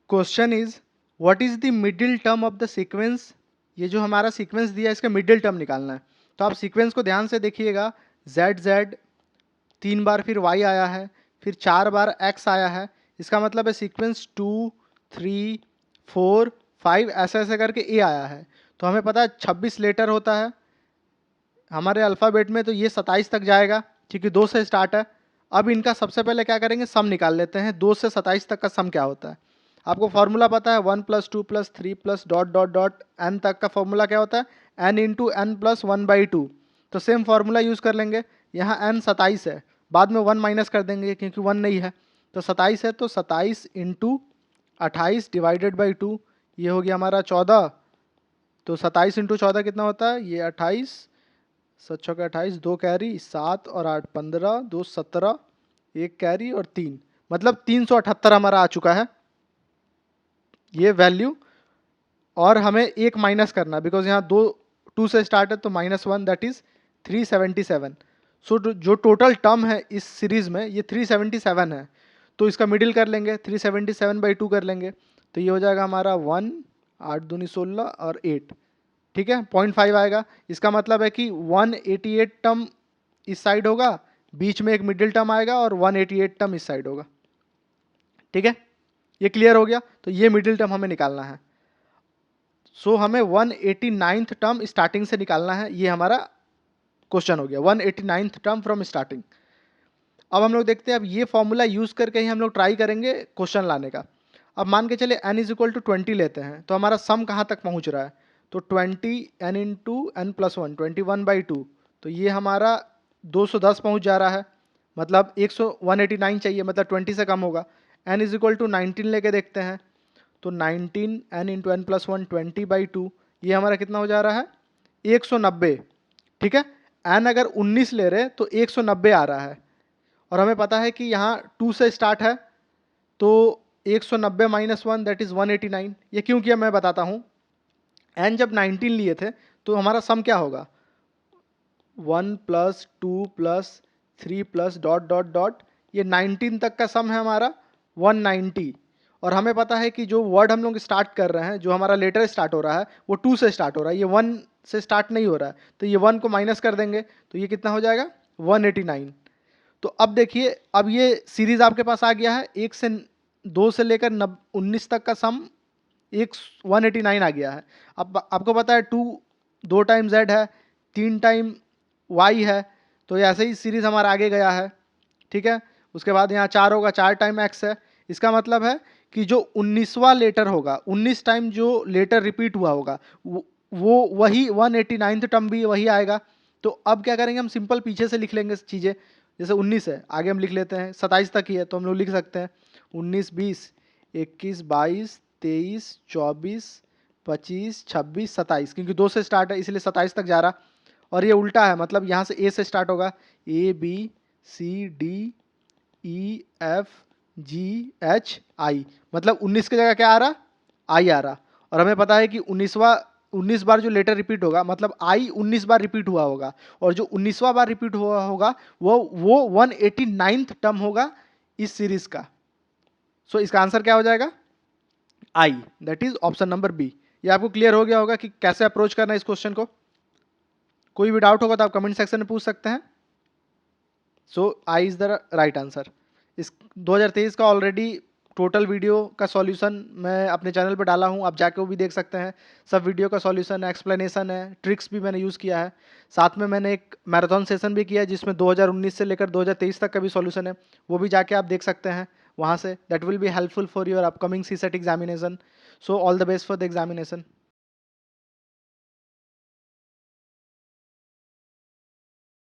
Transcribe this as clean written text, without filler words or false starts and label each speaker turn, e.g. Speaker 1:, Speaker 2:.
Speaker 1: Question is what is the middle term of the sequence. ये जो हमारा sequence दिया है इसका मिडिल टर्म निकालना है। तो आप सीक्वेंस को ध्यान से देखिएगा, जेड जेड 3 बार फिर y आया है, फिर 4 बार x आया है। इसका मतलब है सीक्वेंस 2 3 4 5 ऐसे ऐसे करके a आया है। तो हमें पता है 26 लेटर होता है हमारे अल्फ़ाबेट में, तो ये 27 तक जाएगा क्योंकि 2 से स्टार्ट है। अब इनका सबसे पहले क्या करेंगे, सम निकाल लेते हैं। 2 से 27 तक का सम क्या होता है, आपको फॉर्मूला पता है 1 + 2 + 3 + डॉट डॉट डॉट एन तक का फॉर्मूला क्या होता है, n इंटू एन प्लस 1/2। तो सेम फार्मूला यूज़ कर लेंगे। यहाँ n 27 है, बाद में 1 माइनस कर देंगे क्योंकि 1 नहीं है। तो 27 है, तो 27 इंटू 28 डिवाइडेड बाई 2, ये हो गया हमारा 14। तो 27 इंटू 14 कितना होता है, ये 28, 7 × 28, 2 कैरी, 7 और 8 15, 2 17, 1 कैरी और 3, मतलब 378 हमारा आ चुका है ये वैल्यू। और हमें एक माइनस करना, बिकॉज यहाँ 2 से स्टार्ट है, तो -1 दैट इज 377। सो जो टोटल टर्म है इस सीरीज में ये 377 है। तो इसका मिडिल कर लेंगे, 377/2 कर लेंगे, तो ये हो जाएगा हमारा 1, 8 दूनी 16 और 8, ठीक है, 0.5 आएगा। इसका मतलब है कि 188 टर्म इस साइड होगा, बीच में एक मिडिल टर्म आएगा और 188 टर्म इस साइड होगा, ठीक है। ये क्लियर हो गया। तो ये मिडिल टर्म हमें निकालना है। सो हमें 189th टर्म स्टार्टिंग से निकालना है। ये हमारा क्वेश्चन हो गया, 189th टर्म फ्रॉम स्टार्टिंग। अब हम लोग देखते हैं, अब ये फॉर्मूला यूज करके ही हम लोग ट्राई करेंगे क्वेश्चन लाने का। अब मान के चले n = 20 लेते हैं, तो हमारा सम कहाँ तक पहुँच रहा है, तो 20 n इंटू एन प्लस 1 21/2, तो ये हमारा 210 पहुँच जा रहा है। मतलब 189 चाहिए, मतलब 20 से कम होगा। n = 19 लेके देखते हैं, तो 19 n इंटू एन प्लस 1 20/2, ये हमारा कितना हो जा रहा है, 190, ठीक है। n अगर 19 ले रहे तो 190 आ रहा है, और हमें पता है कि यहाँ 2 से स्टार्ट है, तो 190 - 1 दैट इज 189। ये क्यों किया मैं बताता हूँ। n जब 19 लिए थे तो हमारा सम क्या होगा, 1 + 2 + 3 + डॉट डॉट डॉट, ये 19 तक का सम है हमारा 190। और हमें पता है कि जो वर्ड हम लोग स्टार्ट कर रहे हैं, जो हमारा लेटर स्टार्ट हो रहा है वो 2 से स्टार्ट हो रहा है, ये 1 से स्टार्ट नहीं हो रहा है। तो ये 1 को माइनस कर देंगे, तो ये कितना हो जाएगा 189। तो अब देखिए, अब ये सीरीज आपके पास आ गया है, 1 से 2 से लेकर 19 तक का सम 189 आ गया है। अब आपको पता है 2 टाइम z है, 3 टाइम y है, तो ऐसे ही सीरीज हमारा आगे गया है, ठीक है। उसके बाद यहाँ 4 होगा, 4 टाइम x है। इसका मतलब है कि जो 19वां लेटर होगा, 19 टाइम जो लेटर रिपीट हुआ होगा, वो वही 189th टर्म भी वही आएगा। तो अब क्या करेंगे, हम सिंपल पीछे से लिख लेंगे चीज़ें। जैसे 19 है, आगे हम लिख लेते हैं, 27 तक ही है तो हम लोग लिख सकते हैं 19 20 21 22 23 24 25 26 27, क्योंकि 2 से स्टार्ट है इसलिए 27 तक जा रहा। और ये उल्टा है, मतलब यहाँ से ए से स्टार्ट होगा, ABCDEFGHI, मतलब 19 की जगह क्या आ रहा, आई आ रहा। और हमें पता है कि 19 बार जो लेटर रिपीट होगा, मतलब आई 19 बार रिपीट हुआ होगा, और जो 19वां बार रिपीट हुआ होगा वो 189th टर्म होगा इस सीरीज का। सो इसका आंसर क्या हो जाएगा, I, that is option number B. ये आपको क्लियर हो गया होगा कि कैसे अप्रोच करना है इस क्वेश्चन को। कोई भी डाउट होगा तो आप कमेंट सेक्शन में पूछ सकते हैं। सो I is the right answer. इस 2023 का ऑलरेडी टोटल वीडियो का सॉल्यूशन मैं अपने चैनल पर डाला हूँ, आप जाके वो भी देख सकते हैं। सब वीडियो का सॉल्यूशन है, एक्सप्लेनेशन है, ट्रिक्स भी मैंने यूज़ किया है। साथ में मैंने एक मैराथन सेशन भी किया है जिसमें 2019 से लेकर 2023 तक का भी सॉल्यूशन है, वो भी जाके आप देख सकते हैं वहाँ से। That will be helpful for your upcoming CSET examination. So all the best for the examination.